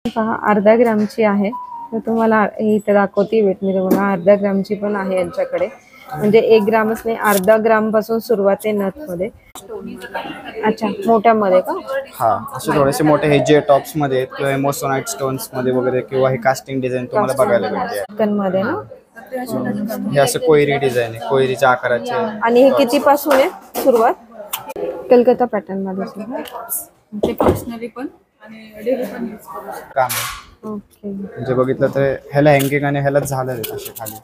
पहा अर्धा ग्रामची आहे. तर तुम्हाला इथे दाखवते वेट मी तुम्हाला अर्धा ग्रामची पण आहे यांच्याकडे. म्हणजे 1 ग्रामच नाही, अर्धा ग्राम पासून सुरुवात आहे नथ मध्ये. अच्छा, मोठ्यामध्ये का? हा, असे थोडेसे मोठे हे जे टॉप्स मध्ये आहेत किंवा मोसोनाइट स्टोन्स मध्ये वगैरे किंवा हे कास्टिंग डिझाइन तुम्हाला बघायला भेटते. मध्ये ना हे असं कोयरी डिझाइन आहे, कोयरीच्या आकाराचे. आणि हे किती पासून आहे सुरुवात? कलकत्ता पॅटर्न मध्ये ते पर्सनली पण आणि डेली पण यूज करू शकतो काम आहे. ओके म्हणजे बघितलं तर ह्याला हँगिंग आणि ह्याला झालर आहेत असे खाली.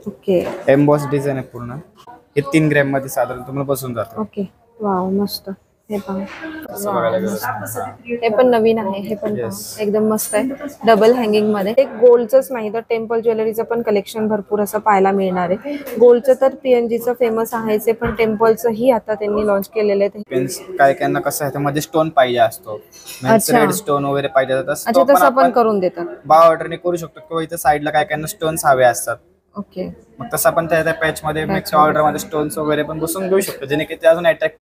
ओके एम्बॉस डिझाइन आहे पूर्ण. हे 3 ग्रॅम मध्ये साधारण तुम्हाला बसून जातं. ओके वाव मस्त. हे पहा असं बघायला गेलं हे पण नवीन आहे. हे पण पहा एकदम मस्त आहे. डबल हँगिंग मध्ये. एक गोल्डचंच नाही तर टेम्पल ज्वेलरीचं पण कलेक्शन भरपूर असं पाहायला मिळणार आहे. गोल्डचं तर पीएनजीचं फेमस आहेच, पण टेम्पलचं ही आता त्यांनी लॉन्च केलेलं आहे. पेन्स काय कायना कसं आहे त्यामध्ये स्टोन पाहिजे असतो, रेड स्टोन वगैरे पाहिजे अच्छा, तसं पण करून देतात. बा ऑर्डरने करू शकतो किंवा इथं साईडला काय कायना स्टोन्स हवे असतात. ओके, मग तसं आपण त्या पॅच मध्ये ऑर्डर मध्ये स्टोन्स वगैरे पण बसून घेऊ शकतो, जेणे की ते अजून अट्रॅक्ट.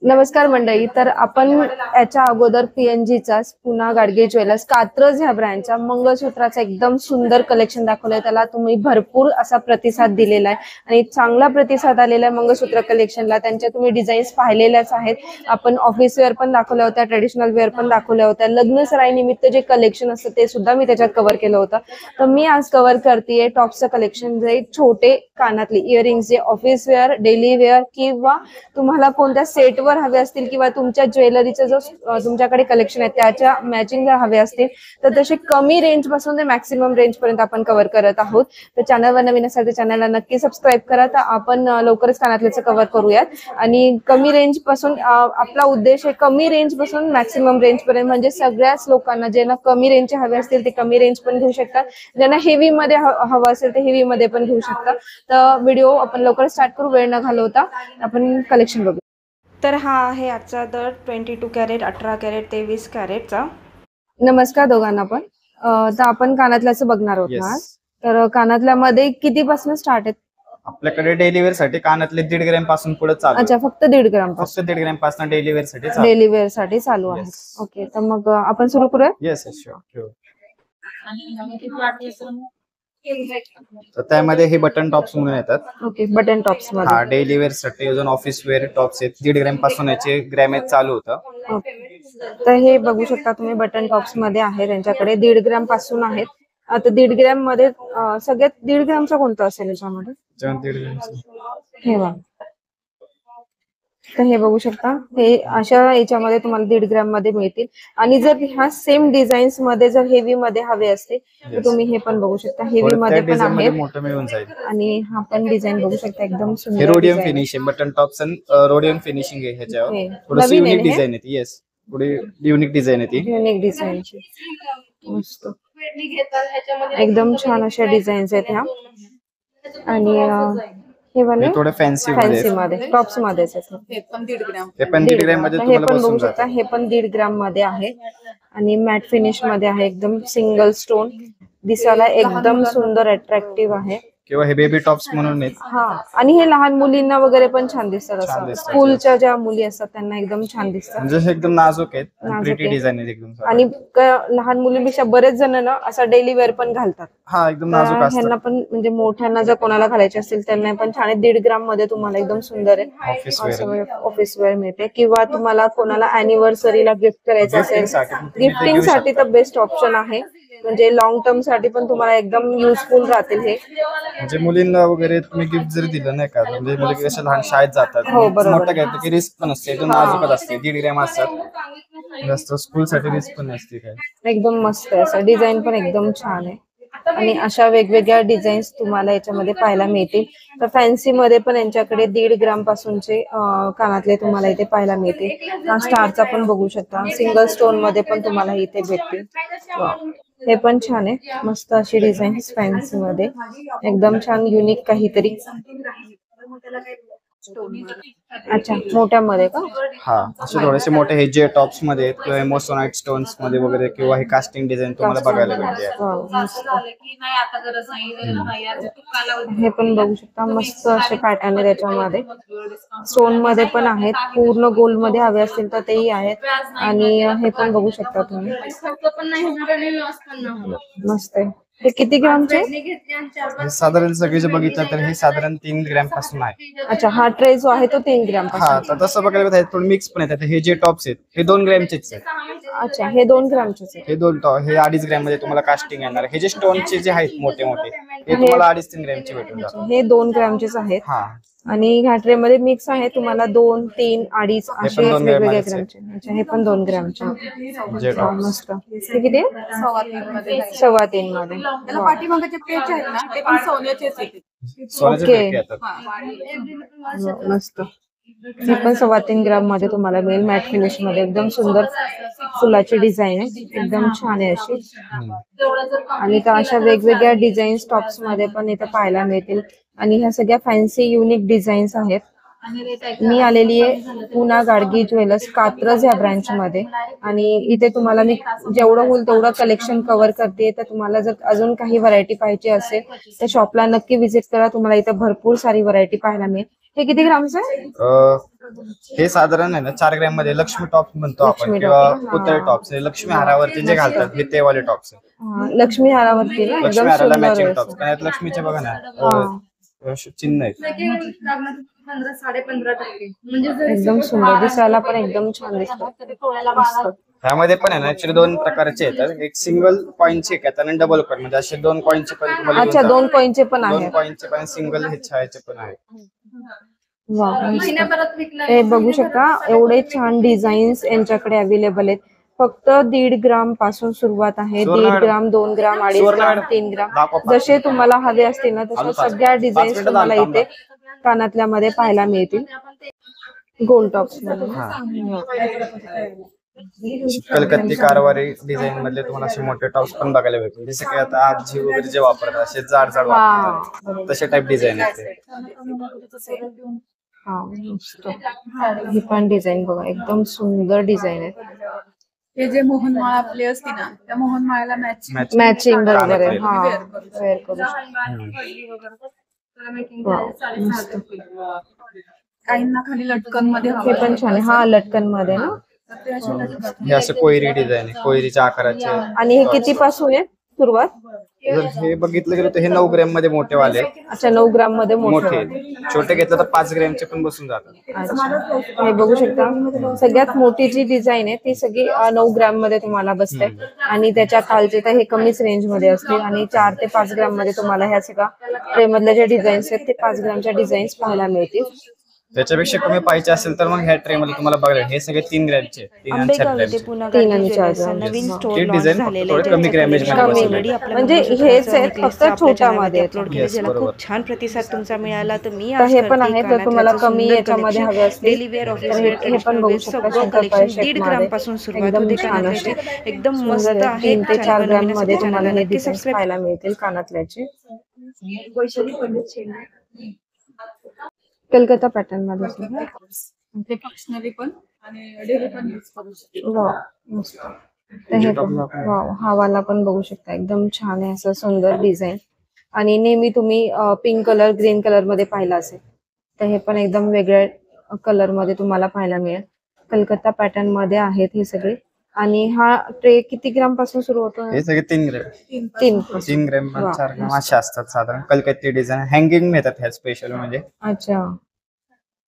नमस्कार मंडळी. तर आपण याच्या अगोदर पीएनजीचा पुन्हा गाडगे ज्वेलर्स कात्रज ह्या ब्रँडच्या मंगळसूत्राचा एकदम सुंदर कलेक्शन दाखवलंय. त्याला तुम्ही भरपूर असा प्रतिसाद दिलेला आहे आणि चांगला प्रतिसाद आलेला आहे मंगळसूत्र कलेक्शनला. त्यांच्या तुम्ही डिझाईन्स पाहिलेल्याच आहेत. आपण ऑफिस वेअर पण दाखवल्या होत्या, ट्रेडिशनल वेअर पण दाखवल्या होत्या. लग्न सराई निमित्त जे कलेक्शन असतं ते सुद्धा मी त्याच्यात कव्हर केलं होतं. तर मी आज कव्हर करतेय टॉपचं कलेक्शन, जे छोटे कानातले इयरिंग्स जे ऑफिस वेअर, डेली वेअर किंवा तुम्हाला कोणत्या सेट हवे असतील किंवा तुमच्या ज्वेलरीचं जो तुमच्याकडे कलेक्शन आहे त्याच्या मॅचिंग जर हवे असतील तर तसे कमी रेंज पासून ते मॅक्सिमम रेंज पर्यंत आपण कव्हर करत आहोत. तर चॅनलवर नवीन असाल तर चॅनलला नक्की सबस्क्राईब करा. तर आपण लवकरच कानातल्याचं कव्हर करूयात. आणि कमी रेंज पासून आपला उद्देश आहे कमी रेंज पासून मॅक्सिमम रेंज पर्यंत, म्हणजे सगळ्याच लोकांना ज्यांना कमी रेंजचे हवे असतील ते कमी रेंज पण घेऊ शकतात, ज्यांना हेवी मध्ये हवं असेल ते हेवी मध्ये पण घेऊ शकतात. तर व्हिडिओ आपण लवकर स्टार्ट करू, वेळ न घालवता आपण कलेक्शन बघू. तर हा आहे आजचा दर 22 कॅरेट, 18 कॅरेट, 23 कॅरेटचा. नमस्कार दोघांना पण. तर आपण कानातल्याचं बघणार आहोत आज. तर कानातल्यामध्ये कितीपासून स्टार्ट आहेत आपल्याकडे? डेली वेअर साठी कानातले 1.5 ग्रॅम पासून पुढे चालू. अच्छा, फक्त 1.5 ग्रॅम पासून. फक्त 1.5 ग्रॅम पासून डेली वेअर साठी चालू आहे. ओके, तर मग आपण सुरू करूया. Yes sure. तर त्यामध्ये हे बटन टॉप्स म्हणून येतात. ओके, बटन टॉप्स मध्ये. हा, डेली वेअर साठी अजून ऑफिस वेअर टॉप्स आहेत. 1.5 ग्रॅम पासून याचे ग्रॅमेज चालू होतं. तर हे बघू शकता तुम्ही बटन टॉप्स मध्ये आहे त्यांच्याकडे 1.5 ग्रॅम पासून आहेत. आता 1.5 ग्रॅम मध्ये सगळ्यात 1.5 ग्रॅमचा कोणता असेल याच्यामध्ये? हे बघा, तर हे बघू शकता हे अशा याच्यामध्ये तुम्हाला 1.5 ग्रॅम मध्ये मिळतील. आणि जर ह्या सेम डिझाईन्स मध्ये जर हेवी मध्ये हवे असते तर तुम्ही हे पण बघू शकता, हेवी मध्ये पण आहे. आणि हा पण डिझाईन बघू शकता एकदम सुंदर रोडियम फिनिशिंग बटन टॉप्स आणि रोडियम फिनिशिंग आहे ह्याच्यावर. थोडीशी युनिक डिझाइन आहे ती. येस, थोडी युनिक डिझाइन आहे ती. युनिक डिझाईनची मस्त एकदम छान अशा डिझाईन्स आहेत ह्या. आणि हे वाले थोडे फॅन्सी मध्ये टॉप्स मध्येच आहेत. हे पण 1.5 ग्रॅम. हे पण 1.5 ग्रॅम मध्ये हे पण बघू शकता, हे पण 1.5 ग्रॅम मध्ये आहे आणि मॅट फिनिश मध्ये आहे. एकदम सिंगल स्टोन, दिसायला एकदम सुंदर अट्रॅक्टिव्ह आहे. किंवा हे बेबी टॉप्स म्हणून आहेत. हा, आणि हे लहान मुलींना वगैरे पण छान दिसतात. असं स्कूलच्या ज्या मुली असतात त्यांना एकदम छान दिसतात. म्हणजे एकदम नाजूक आहेत, प्रिटी डिझाइन आहेत एकदम. आणि लहान मुलींपेक्षा बरेच जण ना असा डेली वेअर पण घालतात. हा, एकदम नाजूक असतात. ह्यांना पण म्हणजे मोठ्यांना जर कोणाला घालायचे असतील त्यांना पण छान आहे. 1.5 ग्रॅम मध्ये तुम्हाला एकदम सुंदर आहे. ऑफिस वेअर मिळते किंवा तुम्हाला कोणाला अॅनिव्हर्सरीला गिफ्ट करायचं असेल, गिफ्टिंग साठी तर बेस्ट ऑप्शन आहे. म्हणजे लॉंग टर्म साठी पण तुम्हाला एकदम युजफुल राहतील हे. म्हणजे मुलींना वगैरे तुम्ही गिफ्ट जरी दिलं नाही का, म्हणजे मुली कशा लहान शाळेत जातात, मोठं घ्यायचं की रिस्क पण असते, एकदम नाजूक असते. 1.5 ग्रॅम असतात, जास्त स्कूल साठी रिस्क पण नसते काय. एकदम मस्त आहे. असं डिझाईन पण एकदम छान आहे. आणि अशा वेगवेगळ्या डिझाईन्स तुम्हाला याच्यामध्ये पाहायला मिळतील. तर फॅन्सी मध्ये पण यांच्याकडे 1.5 ग्रॅम पासूनचे कानातले तुम्हाला इथे पाहायला मिळतील. हा स्टारचा पण बघू शकता, सिंगल स्टोन मध्ये पण तुम्हाला इथे भेटतील. हे पण छान आहे, मस्त अशी डिझाईन फॅन्सी मध्ये एकदम छान युनिक काहीतरी. अच्छा, मोठ्यामध्ये का? हा, असे थोडेसे मोठे हे जे टॉप्स मध्ये आहेत किंवा मोसोनाइट स्टोन्स मध्ये वगैरे किंवा हे कास्टिंग डिझाईन तुम्हाला बघायला भेटते. वाव, मस्त. हे पण बघू शकता, मस्त असे पॅटर्न आहे त्याच्यामध्ये. स्टोन मध्ये पण आहेत, पूर्ण गोल्ड मध्ये हवे असतील तर तेही आहेत. आणि हे पण बघू शकता तुम्ही, मस्त आहे. हे किती ग्रामचे? हे साधारण सगळे जे बघितलं तर हे साधारण 3 ग्रॅम पासून आहे. अच्छा, हा ट्रे जो आहे तो 3 ग्राम हा, पासून. तर तसं बघायला गेलं तर थोडं मिक्स पण येतात. हे जे टॉप्स आहेत हे 2 ग्रॅमचेच आहेत. अच्छा, हे 2 ग्रामचेच आहे. हे दोन टॉप हे 2.5 ग्रॅम मध्ये तुम्हाला कास्टिंग येणार. हे जे स्टोनचे जे आहेत मोठे मोठे हे तुम्हाला 2.5-3 ग्रॅमचे भेटून जातात. हे 2 ग्रामचेच आहेत. हा, आणि ह्या ट्रे मध्ये मिक्स आहे तुम्हाला 2, 3, 2.5 असे 2 वेगवेगळ्या ग्रॅमचेच ग्रामचे. अच्छा, हे पण 2 ग्रामचे. जे वाव, टॉप्स मस्त. हे किती आहे? 3.25 मध्ये. 3.25 मध्ये. त्याला पाठीमागाचे पेच आहेत ना ते पण सोन्याचेच आहेत. सोन्याचे ओके. पेटी येतात. वाव, मस्त. हे पण 3.25 ग्राम मध्ये तुम्हाला मिळेल. मॅट फिनिश मध्ये एकदम सुंदर फुलाची डिझाईन आहे, एकदम छान आहे अशी. आणि तर अशा वेगवेगळ्या डिझाईन टॉप्स मध्ये पण इथे पाहायला मिळतील. आणि ह्या सगळ्या फॅन्सी युनिक डिझाईन्स आहेत. मी आलेली आहे पुना गाडगी ज्वेलर्स कात्रज ह्या ब्रँच मध्ये. आणि इथे तुम्हाला मी जेवढं होईल तेवढं कलेक्शन कव्हर करते. तर तुम्हाला जर अजून काही व्हरायटी पाहिजे असेल तर शॉपला नक्की व्हिजिट करा. तुम्हाला इथे भरपूर सारी व्हरायटी पाहायला मिळेल. हे किती ग्रामचं आहे? हे साधारण आहे ना 4 ग्रॅम मध्ये लक्ष्मी टॉप्स म्हणतो आपण लक्ष्मी किंवा टॉप, हा. पुतळे टॉप्स. हे लक्ष्मी हारावरती जे घालतात हे ते वाले टॉप्स आहेत. लक्ष्मी हारावरती ना, लक्ष्मी एकदम हाराला सुंदर मॅचिंग आहे टॉप्स. असं. कारण यात लक्ष्मीचे बघा ना हा. चिन्ह आहेत. 15.5% म्हणजे एकदम सुंदर दिसायला पण एकदम छान दिसतं. ह्यामध्ये पण आहे ना ऍक्च्युली 2 प्रकारचे येतात. एक सिंगल कॉइनचे येतात आणि डबल कॉइन म्हणजे असे 2 कॉइनचे पण तुम्हाला अच्छा, 2 कॉइनचे पण 2 आहेत. कॉइनचे पण सिंगल हे छायाचे पण आहेत. वाव, मस्त. हे बघू शकता, एवढे छान डिझाईन्स यांच्याकडे अवेलेबल आहेत. फक्त 1.5 ग्राम पासून सुरुवात आहे. 1.5 ग्राम, 2 ग्राम, 2.5 ग्राम, 3 ग्राम जसे तुम्हाला हवे असतील ना तशा सगळ्या डिझाईन्स तुम्हाला इथे कानातल्या मध्ये पाहायला मिळतील. गोल्ड टॉप्स मध्ये. कलकत्ती कारवारी डिझाईन मधले तुम्हाला असे मोठे टॉप्स पण बघायला भेटतील. जसे की आता आजी वगैरे जे वापरतात असे जाड जाड वापरतात तसे टाइप डिझाईन आहेत ते. हा, मस्त. ही पण डिझाईन बघा, एकदम सुंदर डिझाईन आहे. हे जे मोहनमाळ आपली असती ना त्या मोहनमाळाला मॅचिंग बरोबर आहे. हा, वेअर करू वेअर करू शकतो. काहींना खाली लटकन मध्ये हे पण छान आहे. हा, लटकन मध्ये ना. हे असे कोयरी डिझाईन आहे, कोयरीच्या आकाराचे. आणि हे किती पासून आहे सुरुवात? जर हे बघितलं गेलं तर हे 9 ग्रॅम मध्ये मोठे वाले आहेत. अच्छा, 9 ग्राम मध्ये मोठे मोठे. आहेत. छोटे घेतलं तर 5 ग्रॅमचे पण बसून जातात. अच्छा, हे बघू शकता, सगळ्यात मोठी जी डिझाईन आहे ती सगळी 9 ग्राम मध्ये तुम्हाला बसते. आणि त्याच्या खालचे तर हे कमीच रेंज मध्ये असतील. आणि 4 ते 5 ग्राम मध्ये तुम्हाला ह्या सगळ्या ट्रे मधल्या ज्या डिझाईन्स आहेत ते 5 ग्रामच्या डिझाईन्स पाहायला मिळतील. त्याच्यापेक्षा कमी पाहिजे असेल तर मग ह्या ट्रे मध्ये तुम्हाला बघायला हे सगळे 3 ग्रॅमचे 3 आणि 4 ग्रॅमचे. 3 आणि 4 ग्राम. नवीन स्टोर हे लॉन्च डिझाईन झालेले थोडे कमी ग्रॅमेज मध्ये कमी बसलेले. म्हणजे हेच आहेत, फक्त छोट्यामध्ये अपलोड केले, Yes, ज्याला बरोबर. खूप छान प्रतिसाद तुमचा मिळाला. तर मी तर आज हे पण करते आहे. जर तुम्हाला कानातल्याचं कमी सुंदर याच्यामध्ये collection. हवे असतील डेली वेअर, ऑफिस तर वेअर, हे पण ट्रेडिशनल बघू वेअर शकता. सगळं शंकरपाळी कलेक्शन शेप 1.5 मध्ये ग्राम पासून सुरुवात एकदम होते छान कानातल्याची. असे एकदम मस्त सुंदर आहे. 3 ते 4 ग्राम मध्ये चॅनलला तुम्हाला हे नक्की डिझाईन्स सबस्क्राईब पाहायला मिळतील कानातल्याचे. कलकत्ता पॅटर्न मध्ये सुद्धा. ते फंक्शनली पण आणि डेली पण यूज करू शकतो. वाव, मस्त. तर हे पण वाव, हा वाला पण बघू शकता, एकदम छान आहे असं सुंदर डिझाईन. आणि नेहमी तुम्ही पिंक कलर, ग्रीन कलर मध्ये पाहिला असेल तर हे पण एकदम वेगळ्या कलर मध्ये तुम्हाला पाहायला मिळेल. कलकत्ता पॅटर्न मध्ये आहेत हे सगळे. आणि हा ट्रे किती ग्राम पासून सुरू होतो? हे सगळे 3 ग्रॅम 3 ग्रॅम 4 ग्रॅम असे असतात साधारण. कलकत्ती डिझाईन हँगिंग मिळतात ह्या स्पेशल म्हणजे अच्छा,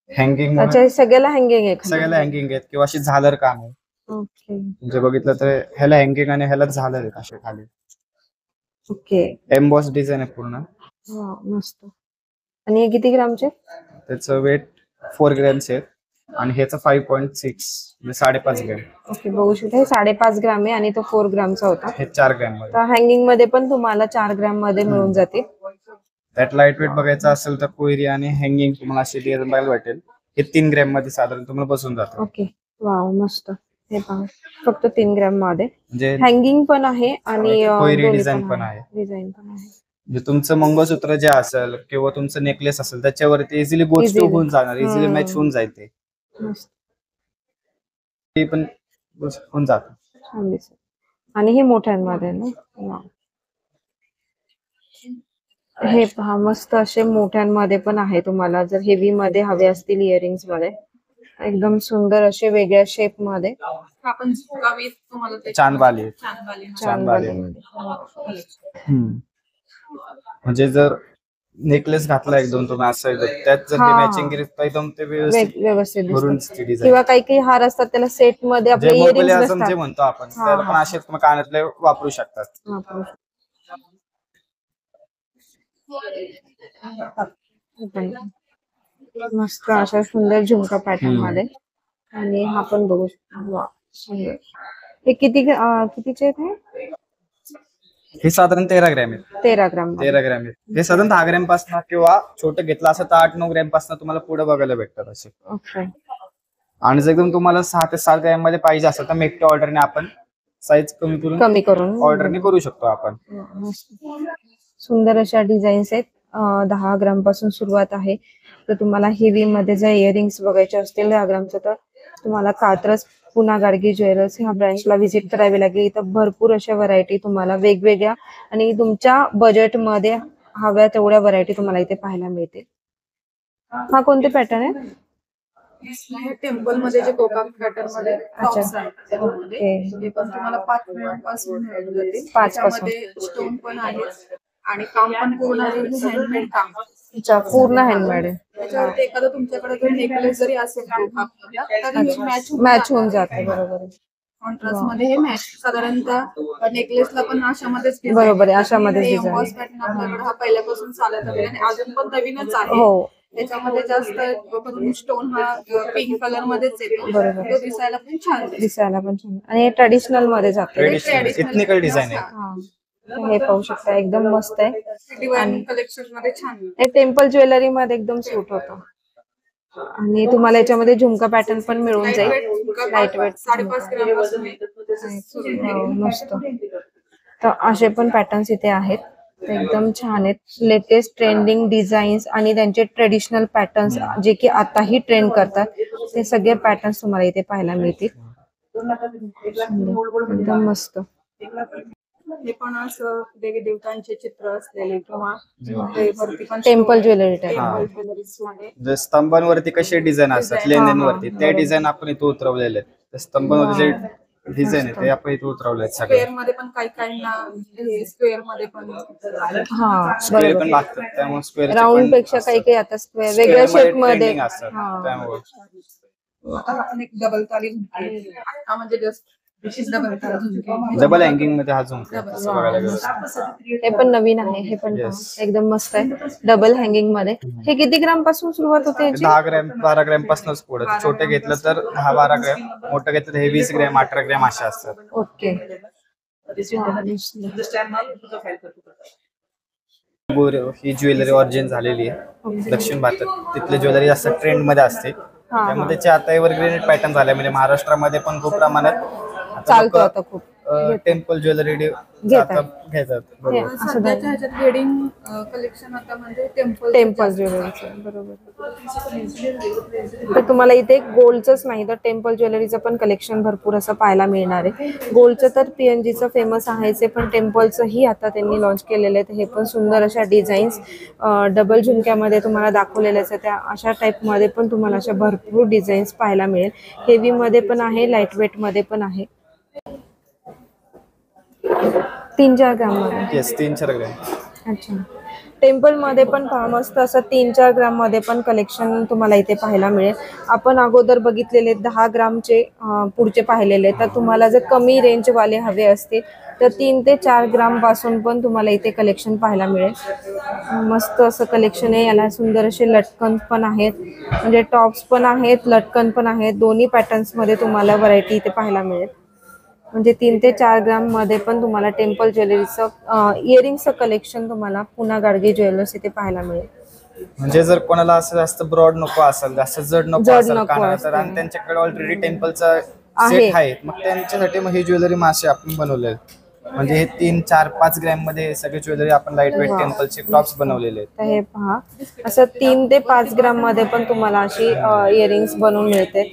हँगिंग अच्छा, हे सगळ्याला हँगिंग आहे का? सगळ्याला हँगिंग आहेत किंवा अशी झालर काम आहे. ओके, म्हणजे बघितलं तर ह्याला हँगिंग आणि ह्याला झालर आहेत असे खाली. ओके. एम्बॉस डिझाईन आहे पूर्ण. वाव, मस्त. आणि हे किती ग्रामचे? त्याचं वेट 4 ग्रॅम्स आहे आणि ह्याचं 5.6 म्हणजे 5.5 ग्रॅम. ओके, बघू शकता हे 5.5 ग्राम आहे आणि तो 4 ग्रामचा होता. हे 4 ग्रॅम मध्ये. तर हँगिंग मध्ये पण तुम्हाला 4 ग्राम मध्ये मिळून जातील. त्यात लाईट वेट बघायचं असेल तर कोयरी आणि हँगिंग तुम्हाला अशी डिझाईन बघायला भेटेल. हे 3 ग्रॅम मध्ये साधारण तुम्हाला बसून जातं. ओके, वाव, मस्त. हे पहा, फक्त 3 ग्राम मध्ये म्हणजे हँगिंग पण आहे आणि कोयरी दोन्ही डिझाईन पण आहे. डिझाईन पण आहे. म्हणजे तुमचं मंगळसूत्र जे असेल किंवा तुमचं नेकलेस असेल त्याच्यावरती इझिली गोष्ट Easily. होऊन जाणार, इझिली मॅच होऊन जाईल मस्त. ते पण होऊन जात. छान दिसत. आणि हे मोठ्यांमध्ये ना वा. हे पहा मस्त असे मोठ्यांमध्ये पण आहे, तुम्हाला जर हेवी मध्ये हवे असतील इयरिंग्स मध्ये एकदम सुंदर असे वेगळ्या शेप मध्ये आपण झुकावी तुम्हाला ते चांदबाली. चांदबाली चांदबाली. collection. म्हणजे जर नेकलेस घातला एकदम तुम्ही असं एकदम त्यात जर हा. मॅचिंग केली तर एकदम ते व्यवस्थित भरून दिसतं. दिसते design. किंवा काही काही हार असतात त्याला सेट मध्ये आपले जे मोगली इयरिंग्स आझम जे नसतात. म्हणतो आपण हा, त्याला पण हा. असे तुम्ही कानातले वापरू शकतात. आपण मस्त अशा सुंदर झुमका पॅटर्न मध्ये. आणि हा पण बघू शकतो. वा सुंदर. हे कितीचे आहेत हे? हे साधारण 13 ग्रॅम आहे. 13 ग्राम 13 ग्रॅम आहे. हे साधारण 10 ग्रॅम पासून किंवा छोटं घेतलं असं तर 8-9 ग्रॅम पासून तुम्हाला पुढे बघायला भेटतात असे. ओके. आणि जर एकदम तुम्हाला 6 ते 7 ग्रॅम मध्ये पाहिजे असेल तर मेकच्या ऑर्डरने आपण साईज कमी करून ऑर्डरने करू शकतो आपण. मस्त. सुंदर अशा डिझाईन्स आहेत. 10 ग्राम पासून सुरुवात आहे. तर तुम्हाला हेवी मध्ये जर इयरिंग्स बघायचे असतील 10 ग्रामचं तर तुम्हाला कात्रज पुन्हा गाडगे ज्वेलर्स ह्या ब्रँचला व्हिजिट करावी लागेल. इथं भरपूर अशा व्हरायटी तुम्हाला वेगवेगळ्या आणि तुमच्या बजेटमध्ये हव्या तेवढ्या व्हरायटी तुम्हाला इथे पाहायला मिळतील. हा कोणते पॅटर्न आहे? हे टेम्पल मध्ये जे कोका पॅटर्न मध्ये अच्छा. tops आहेत त्याच्यामध्ये. ओके. हे पण तुम्हाला 5 मिनिटांपासून मिळून जाते. 5 पासून. त्याच्यामध्ये स्टोन पण आहेत आणि काम पण पूर्ण हँडमेड काम. अच्छा, पूर्ण हँडमेड आहे. त्याच्यावरती एखादा तुमच्याकडे जर नेकलेस जरी असेल तर मॅच होऊन जाते. बरोबर आहे. कॉन्ट्रास्ट मध्ये हे मॅच साधारणतः नेकलेसला पण अशामध्येच design बरोबर आहे, आहे. अशामध्येच हे design. emboss pattern आपल्याकडे हा पहिल्यापासून चालत आहे आणि अजून पण नवीनच आहे. हो. त्याच्यामध्ये जास्त स्टोन हा पिंक कलर मध्येच येतो. बरोबर. तो दिसायला पण छान दिसतो. दिसायला पण छान आणि ट्रेडिशनल मध्ये जाते. इथनिकल डिझाईन आहे. हा. हे पाहू शकता एकदम मस्त आहे. डिवाइन कलेक्शन मध्ये छान हे टेम्पल ज्वेलरी मध्ये एकदम सूट होतं. आणि तुम्हाला याच्यामध्ये झुमका पॅटर्न पण मिळून जाईल. लाईट वेट 5.5 ग्राम पासून मस्त. तर असे पण पॅटर्न्स इथे आहेत. ते एकदम छान आहेत. लेटेस्ट ट्रेंडिंग डिझाईन्स आणि त्यांचे ट्रेडिशनल पॅटर्न्स जे की आताही ट्रेंड करतात ते सगळे पॅटर्न्स तुम्हाला इथे पाहायला मिळतील. एकदम मस्त. हे पण असं देवी देवतांचे चित्र असलेले किंवा ते वरती पण temple jewellery type. Temple jewelleries मध्ये जे स्तंभांवरती कसे डिझाईन असतात लेण्यांवरती त्या डिझाईन आपण इथे उतरवलेले आहेत. त्या स्तंभांवरती जे डिझाईन आहे ते आपण इथे उतरवले आहेत सगळे. स्क्वेअर मध्ये पण काहींना स्क्वेअर मध्ये पण हा स्क्वेअर बरोबर. पण लागतात त्यामुळे स्क्वेअर राऊंड पेक्षा काही काही आता स्क्वेअर वेगळ्या शेप मध्ये. असतात त्यामुळे आता आपण एक डबल ताली झुमकी हा म्हणजे जस्ट डबल ताली झुमकी डबल हँगिंग मध्ये हा झुमका असं बघायला गेलं. हे पण नवीन आहे. हे पण Yes. एकदम मस्त आहे. डबल हँगिंग मध्ये. हे किती ग्राम पासून सुरुवात होते याची? 10 ग्रॅम 12 ग्रॅम पासूनच पुढे छोटे घेतलं तर 10-12 ग्रॅम, मोठं घेतलं तर हे 20 ग्रॅम 18 ग्रॅम असे असतात. ओके. ही ज्वेलरी ऑरिजिन झालेली आहे दक्षिण भारतात. तिथली ज्वेलरी जास्त ट्रेंड मध्ये असते. त्यामध्ये आता एव्हरग्रीन पॅटर्न झाले म्हणजे महाराष्ट्रामध्ये पण खूप प्रमाणात चालतो आता खूप. टेम्पल ज्वेलरी घेतात. बरोबर. सध्याच्या ह्याच्यात वेडिंग कलेक्शन आता म्हणजे टेम्पल ज्वेलरीचं बरोबर. तर तुम्हाला इथे गोल्डच नाही तर टेम्पल ज्वेलरीचं पण कलेक्शन भरपूर असं पाहायला मिळणार आहे. गोल्डचं तर पीएनजीचं फेमस आहेच, पण टेम्पलचंही आता त्यांनी लॉन्च केलेलं आहे. हे पण सुंदर अशा डिझाईन्स डबल झुमक्यामध्ये तुम्हाला दाखवलेल्याच आहे. त्या अशा टाईपमध्ये पण तुम्हाला अशा भरपूर डिझाईन्स पाहायला मिळेल. हेवी मध्ये पण आहे, लाईट वेट मध्ये पण आहे. 3-4 ग्राम मध्ये. Yes 3-4 gram. अच्छा. टेम्पल मध्ये पण पहा मस्त असं 3-4 ग्राम मध्ये पण कलेक्शन तुम्हाला इथे पाहायला मिळेल. आपण अगोदर बघितलेले 10 ग्रामचे पुढचे पाहिलेले. तर तुम्हाला जर कमी रेंज वाले हवे असतील तर 3 ते 4 ग्राम पासून पण तुम्हाला इथे कलेक्शन पाहायला मिळेल. मस्त असं कलेक्शन आहे. याला सुंदर असे लटकन पण आहेत, म्हणजे टॉप्स पण आहेत, लटकन पण आहेत. दोन्ही पॅटर्न्स मध्ये तुम्हाला व्हरायटी इथे पाहायला मिळेल. म्हणजे 3 ते 4 ग्राम मध्ये पण तुम्हाला टेम्पल ज्वेलरीचं इयरिंगचं कलेक्शन तुम्हाला पुन्हा गाडगे ज्वेलर्स इथे पाहायला मिळेल. म्हणजे जर कोणाला असं जास्त ब्रॉड नको असेल, जास्त जड नको असेल कानाला तर आणि त्यांच्याकडे ऑलरेडी टेम्पलचा सेट आहे मग त्यांच्यासाठी मग ही ज्वेलरी मासे आपण बनवले. म्हणजे हे 3, 4, 5 ग्रॅम मध्ये सगळे ज्वेलरी आपण लाईट वेट टेम्पलचे टॉप्स बनवलेले आहेत. तर हे पहा, असं 3 ते 5 ग्राम मध्ये पण तुम्हाला अशी इयरिंग्स बनवून मिळते.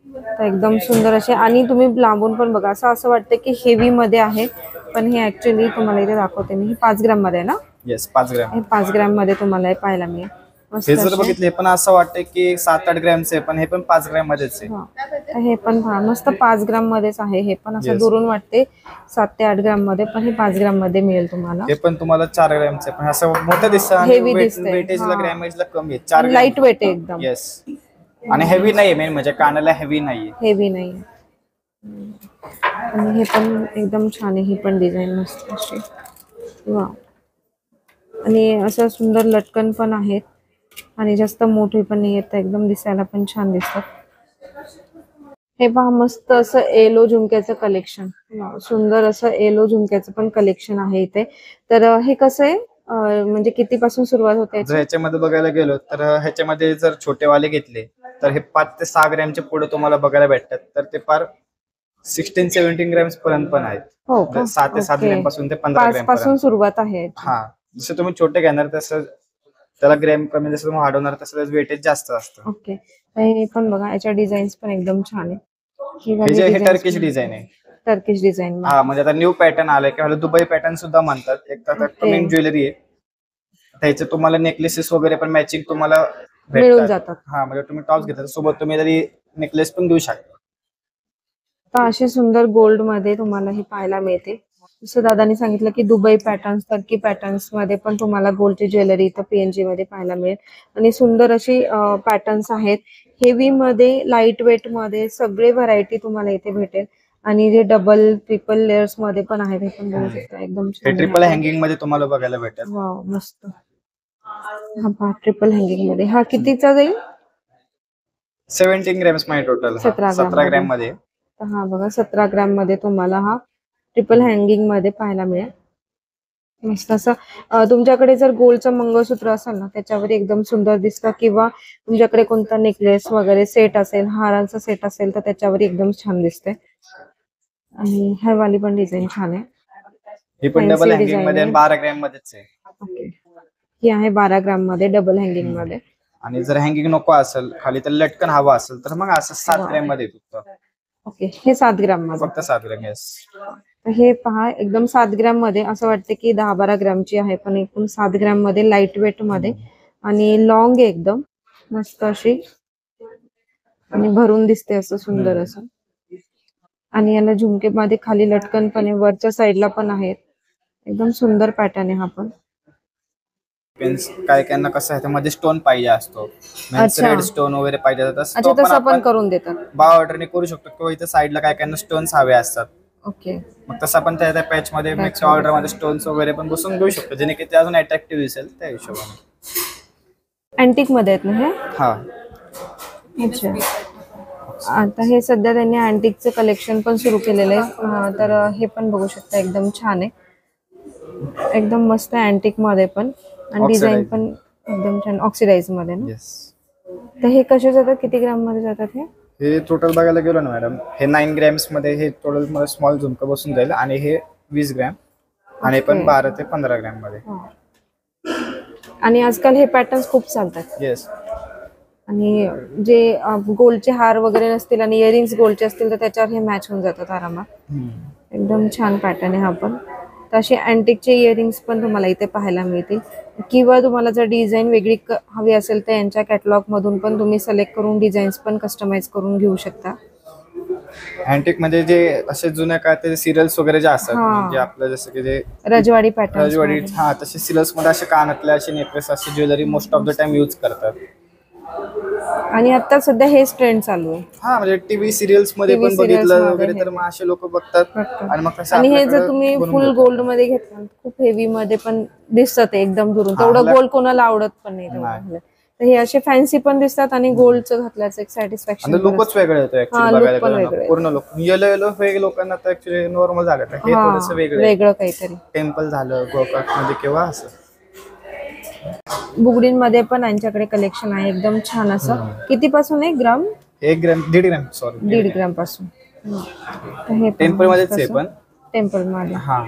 तर एकदम सुंदर असे, आणि तुम्ही लांबून पण बघा, असं वाटतं की हेवी मध्ये आहे, पण हे ऍक्च्युअली तुम्हाला इथे दाखवते मी, 5 ग्राम मध्ये आहे ना. Yes, 5 gram. हे 5 ग्राम मध्ये तुम्हाला हे पाहायला मिळेल. मस्त हे जर असे. बघितले पण असं वाटतं की 7-8 ग्रॅमचे आहे, पण हे पण 5 ग्रॅम मध्येच आहे. हा. तर हे पण पहा, मस्त 5 ग्राम मध्येच आहे. हे पण असं Yes. दुरून वाटते 7 ते 8 ग्राम मध्ये, पण हे 5 ग्राम मध्ये मिळेल तुम्हाला. हे पण तुम्हाला 4 ग्रॅमचे पण असं मोठं दिसतं आणि Heavy दिसतंय. वेटेजला हा. ग्रॅमेजला कमी आहे. 4 लाईट वेट आहे एकदम. येस, आणि हेवी नाहीये, मेन म्हणजे कानाला हेवी नाहीये. हेवी नाही. आणि हे पण एकदम छान आहे. ही पण डिझाईन मस्त अशी. वा. आणि असं सुंदर लटकन पण आहेत, आणि जास्त मोठे पण नाही आहेत, एकदम दिसायला पण छान दिसतात. हे पहा, मस्त असं येलो झुमक्याचं कलेक्शन. सुंदर असं येलो झुमक्याचं पण कलेक्शन आहे इथे. तर हे कसं आहे, म्हणजे किती पासून सुरुवात होते? जर ह्याच्यामध्ये बघायला गेलो तर ह्याच्यामध्ये जर छोटेवाले घेतले तर हे 5 ते 6 ग्रॅमचे पुढे तुम्हाला बघायला भेटतात. तर ते फार 16-17 ग्रॅम्स पर्यंत पण आहेत. हो का? 6 ते 7 ओके. ग्रॅम पासून ते 15 5 ग्रॅम पासून पर्यंत. सुरुवात आहे. हा, जसं तुम्ही छोटे घेणार तसं त्याला ग्रॅम कमी, जसं तुम्ही वाढवणार तसं वेटेज जास्त असतं. ओके. हे पण बघा, याच्या डिझाईन्स पण एकदम छान आहे. हे टर्किश डिझाईन आहे. Turkish design. हा, म्हणजे आता न्यू पॅटर्न आलाय किंवा दुबई पॅटर्न सुद्धा म्हणतात. एक तर कमिंग ज्वेलरी आहे, त्याचे तुम्हाला नेकलेसेस वगैरे पण मॅचिंग तुम्हाला मिळून भेटतात. जातात. हा, म्हणजे तुम्ही टॉप्स घेतात सोबत तुम्ही तरी नेकलेस पण घेऊ शकता. तर अशी सुंदर गोल्ड मध्ये तुम्हाला हे पाहायला मिळते. जसं दादानी सांगितलं की दुबई पॅटर्न्स, टर्की पॅटर्न्स मध्ये पण तुम्हाला गोल्डची ज्वेलरी इथं पीएनजी मध्ये पाहायला मिळेल. आणि सुंदर अशी पॅटर्न्स आहेत. हेवी मध्ये, लाईट वेट मध्ये सगळे व्हरायटी तुम्हाला इथे भेटेल. आणि जे डबल ट्रिपल लेयर्स मध्ये पण आहेत, हे पण बघू शकता, एकदम हे छान. ट्रिपल हँगिंग मध्ये तुम्हाला बघायला भेटेल. वाव, मस्त. हा पहा, ट्रिपल हँगिंग मध्ये. हा कितीचा जाईल? 17 ग्रॅम्स मध्ये टोटल. 17 ग्रॅम मध्ये. तर हा बघा, 17 ग्रॅम मध्ये तुम्हाला हा ट्रिपल हँगिंग मध्ये पाहायला मिळेल. मस्त असं तुमच्याकडे जर गोल्डचं मंगळसूत्र असेल ना, त्याच्यावर एकदम सुंदर दिसतं, किंवा तुमच्याकडे कोणता नेकलेस वगैरे सेट असेल, हारांचा सेट असेल, तर त्याच्यावर एकदम छान दिसते. आणि ह्या वाली पण डिझाईन छान आहे. ही पण Fancy डबल हँगिंग design मध्ये आहे. 12 ग्रॅम मध्येच आहे. ओके. ही आहे 12 ग्रॅम मध्ये, डबल हँगिंग मध्ये. आणि जर हँगिंग नको असेल, खाली तर लटकन हवा असेल, तर मग असं 7 ग्रॅम मध्ये फक्त. ओके. हे 7 ग्रॅम मध्ये. फक्त 7 ग्रॅम. येस. हे पहा, एकदम 7 ग्रॅम मध्ये. असं वाटतं की 10-12 ग्रॅमची आहे, पण एकूण 7 ग्रॅम मध्ये, लाईट वेट मध्ये, आणि लॉंग आहे एकदम मस्त अशी, आणि भरून दिसते असं सुंदर असं. आणि याला झुमके मध्ये खाली लटकन पण आहे, वरच्या साईडला पण आहेत. एकदम सुंदर पॅटर्न आहे हा पण. काय काय ना कसं आहे, त्यामध्ये स्टोन पाहिजे असतो. अच्छा. रेड स्टोन वगैरे पाहिजे तर अच्छा, तसं पण करून देतात. बाय ऑर्डरने करू शकतो, किंवा इथे साईडला काय काय स्टोन्स हवे असतात. ओके. मग तसं आपण त्या पॅच मध्ये मिक्स ऑर्डर मध्ये स्टोन्स वगैरे पण बसून घेऊ शकतो, जेणे की ते अजून अट्रॅक्टिव्ह दिसेल त्या हिशोबाने. अँटिक मध्ये आहेत ना हे? हा. अच्छा. आता हे सध्या त्यांनी अँटिकचं कलेक्शन पण सुरू केलेलं आहे. तर हे पण बघू शकता, एकदम छान आहे, एकदम मस्त आहे अँटिक मध्ये पण. आणि डिझाईन पण एकदम छान, ऑक्सिडाइज मध्ये ना. तर हे कसे जातात, किती ग्राम मध्ये जातात हे टोटल बघायला गेलो ना मॅडम, हे 9 ग्रॅम्स मध्ये हे टोटल मला स्मॉल झुमका बसून जाईल, आणि हे 20 ग्रॅम, आणि पण 12 ते 15 ग्रॅम मध्ये. आणि आजकाल हे पॅटर्न्स खूप चालतात. येस. आणि जे गोल्डचे हार वगैरे नसतील आणि इयरिंग्स गोल्डचे असतील, तर त्याच्यावर हे मॅच होऊन जातात आरामात. एकदम छान पॅटर्न आहे हा पण. तर असे अँटिकचे इयरिंग्स पण तुम्हाला इथे पाहायला मिळतील, किंवा तुम्हाला जर डिझाईन वेगळी हवी असेल तर यांच्या कॅटलॉग मधून पण तुम्ही सिलेक्ट करून डिझाईन्स पण कस्टमाइज करून घेऊ शकता. अँटिक म्हणजे जे असे जुन्या काळात सिरियल्स वगैरे जे असतात, म्हणजे आपलं जसं की जे रजवाडी पॅटर्न, रजवाडी, हा, तसे सिरियल्स मध्ये असे कानातले, असे नेकलेस, असे jewellery most of the time use करतात. आणि आता सध्या हेच ट्रेंड चालू आहे. हा, म्हणजे टीव्ही सिरियल्स मध्ये पण बघितलं वगैरे, तर मग असे लोक बघतात. आणि मग आणि हे जर तुम्ही फुल गोल्ड मध्ये घेतलं, खूप हेवी मध्ये पण दिसत एकदम दुरून, तेवढं गोल्ड कोणाला आवडत पण नाही. तर हे असे फॅन्सी पण दिसतात, आणि गोल्डचं घातल्याचं एक सॅटिस्फॅक्शन, लुकच वेगळं येतो ऍक्च्युअली बघायला गेलं. पूर्ण लोक येलो वेगळे लोकांना तर ऍक्च्युअली नॉर्मल झालं, तर हे थोडंसं वेगळं काहीतरी. टेम्पल झालं गोकाक मध्ये किंवा असं. बुगडींमध्ये पण यांच्याकडे कलेक्शन आहे एकदम छान असं. किती पासून आहे ग्राम? 1 ग्रॅम, 1.5 ग्रॅम, सॉरी, 1.5 ग्राम पासून. टेम्पल मध्येच आहे पण. टेम्पल मध्ये. हा,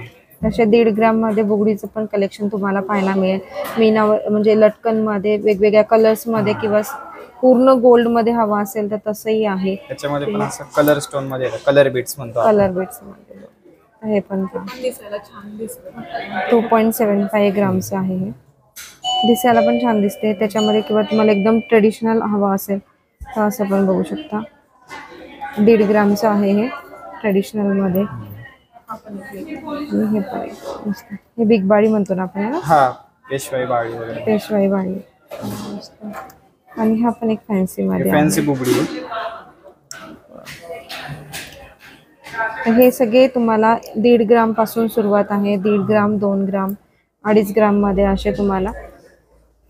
तसे 1.5 ग्राम मध्ये बुगडीचं पण कलेक्शन तुम्हाला पाहायला मिळेल. मीनावर म्हणजे लटकन मध्ये वेगवेगळ्या कलर्स मध्ये किंवा पूर्ण गोल्ड मध्ये हवा असेल तर तसंही आहे. त्याच्यामध्ये पण असं कलर स्टोन मध्ये कलर बीट्स म्हणतो आपण. कलर बीट्स मध्ये हे पण दिसायला छान दिसतं. 2.75 ग्रामचं आहे हे. दिसायला पण छान दिसते त्याच्यामध्ये. किंवा तुम्हाला एकदम ट्रेडिशनल हवा असेल तर असं पण बघू शकता. 1.5 ग्रामचं आहे हे ट्रेडिशनल मध्ये. आणि हे पण एक मस्त. हे बिग बाळी म्हणतो ना आपण याला, हा पेशवाई बाळी वगैरे. पेशवाई बाळी मस्त. आणि हा पण एक फॅन्सी मध्ये आहे. फॅन्सी बुगडी आहे. तर हे सगळे तुम्हाला 1.5 ग्राम पासून सुरुवात आहे. 1.5 ग्राम, 2 ग्राम, 2.5 ग्राम मध्ये असे तुम्हाला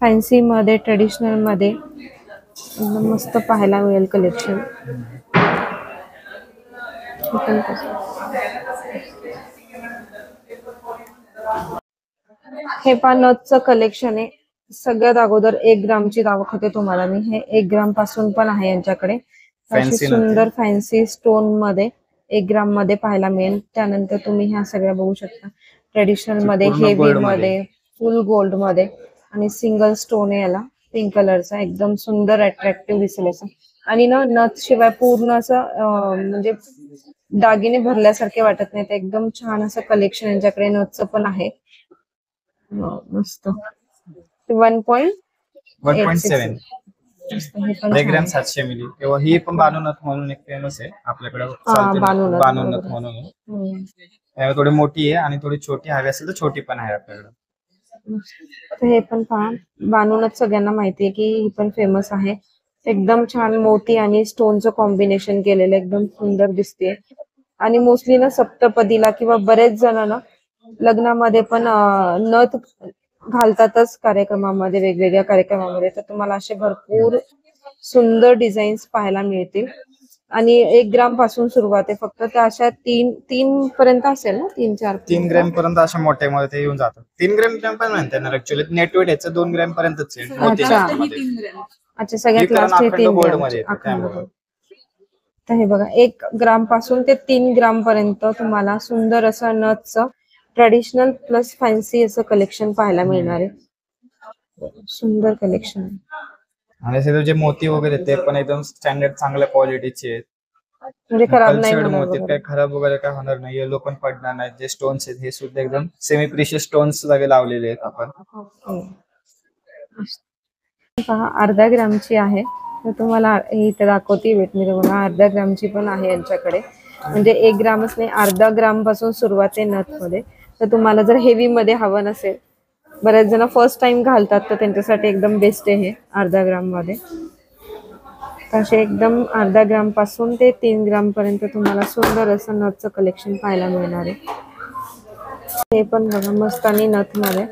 फॅन्सी मध्ये ट्रेडिशनल मध्ये एकदम मस्त पाहायला मिळेल कलेक्शन. हे पण नथचं कलेक्शन आहे. सगळ्यात अगोदर 1 ग्रामची दाखवते तुम्हाला मी. हे 1 ग्राम पासून पण आहे यांच्याकडे. अशी Fancy सुंदर फॅन्सी स्टोन मध्ये 1 ग्राम मध्ये पाहायला मिळेल. त्यानंतर तुम्ही ह्या सगळ्या बघू शकता ट्रेडिशनल मध्ये, पूर्ण हेवी gold मध्ये, फुल गोल्ड मध्ये. आणि सिंगल स्टोन आहे याला पिंक कलरचा. एकदम सुंदर अट्रॅक्टिव्ह दिसेल असं. आणि ना नथ शिवाय पूर्ण असं म्हणजे दागिने भरल्यासारखे वाटत नाही. ते एकदम छान असं कलेक्शन यांच्याकडे नथचं पण आहे. मस्त. 1.7 हे पण 1 ग्रॅम छान. 700 मिली. किंवा ही पण बानूनथ म्हणून एक फेमस आहे आपल्याकडे. बानूनथ, बानूनथ बरोबर. म्हणून आहे. हम्म. यावेळी थोडी मोठी आहे आणि थोडी छोटी हवी असेल तर छोटी पण आहे आपल्याकडे. तर हे पण पहा. बानूनच सगळ्यांना माहितीये की ही पण फेमस आहे. एकदम छान मोठी आणि स्टोनचं कॉम्बिनेशन केलेलं एकदम सुंदर दिसते. आणि मोस्टली ना सप्तपदीला किंवा बरेच जण ना लग्नामध्ये पण नथ घालतातच कार्यक्रमामध्ये, वेगवेगळ्या कार्यक्रमामध्ये. तर तुम्हाला असे भरपूर सुंदर डिझाईन्स पाहायला मिळतील. आणि 1 ग्राम पासून सुरुवात आहे फक्त. त्या अशा 3 पर्यंत असेल ना, 3-4 3 ग्रॅम पर्यंत अशा मोठ्या मध्ये ते येऊन जातात. 3 ग्रॅम पण म्हणते ना ऍक्च्युअली. नेट वेट याचं 2 ग्रॅम पर्यंतच आहे. मोठी अच्छा. जास्तमध्ये. 3 ग्रॅम. अच्छा, सगळ्यात ही कारण लास्ट हे अखंड 3 gold ग्राम मध्ये येतं अखंड त्यामुळे. gold. तर हे बघा 1 ग्राम पासून ते 3 ग्राम पर्यंत तुम्हाला सुंदर असं नथचं ट्रेडिशनल प्लस फॅन्सी असं कलेक्शन पाहायला मिळणार आहे. सुंदर कलेक्शन. आणि असे जे मोती वगैरे ते पण एकदम स्टँडर्ड चांगल्या क्वालिटीचे आहेत. म्हणजे खराब नाही कल्चर्ड होणार मोती, वगैरे. काय खराब वगैरे काय होणार नाही. येलो पण पडणार नाही. जे स्टोन्स आहेत हे सुद्धा एकदम सेमी प्रिशियस स्टोन्स वगैरे लावलेले आहेत आपण. पहा 1/2 ग्रामची आहे. तर तुम्हाला हे इथे दाखवते वेट मी तुम्हाला. 1/2 ग्रामची पण आहे यांच्याकडे. म्हणजे 1 ग्रामच नाही, 1/2 ग्राम पासून सुरुवात आहे नथ मध्ये. तर तुम्हाला जर हेवी मध्ये हवं नसेल, बरेच जण फर्स्ट टाइम घालतात तर त्यांच्यासाठी एकदम बेस्ट आहे हे 1/2 ग्राम मध्ये. तसे एकदम 1/2 ग्राम पासून ते 3 ग्राम पर्यंत तुम्हाला सुंदर असं नथचं कलेक्शन पाहायला मिळणार आहे. हे पण बघा मस्तानी नथ मध्ये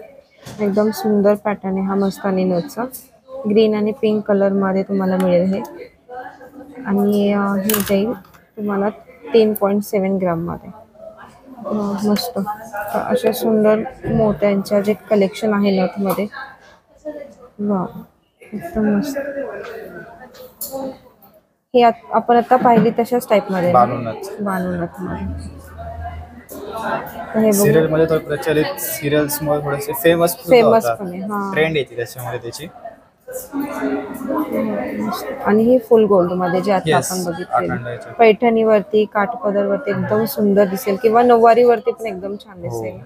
एकदम सुंदर पॅटर्न आहे हा मस्तानी नथचा. ग्रीन आणि पिंक कलर मध्ये तुम्हाला मिळेल हे. आणि हे जाईल तुम्हाला 3.7 ग्राम मध्ये. मस्त अशा सुंदर मोत्यांच्या जे कलेक्शन आहे नथ मध्ये. वाव, एकदम मस्त. हे आपण आता पाहिली तशाच टाइप मध्ये बानूनथ. बानूनथ मध्ये. हे सिरियल बघू मध्ये थोडं प्रचलित सिरियल्स मध्ये थोडेसे फेमस फेमस पण आहे. हा. ट्रेंड येते त्याच्यामध्ये त्याची. आणि ही फुल गोल्ड मध्ये जे आता Yes, आपण अखंड बघितले याच्यात. पैठणीवरती, काठपदर वरती एकदम सुंदर दिसेल. किंवा नऊवारी वरती पण एकदम छान दिसेल.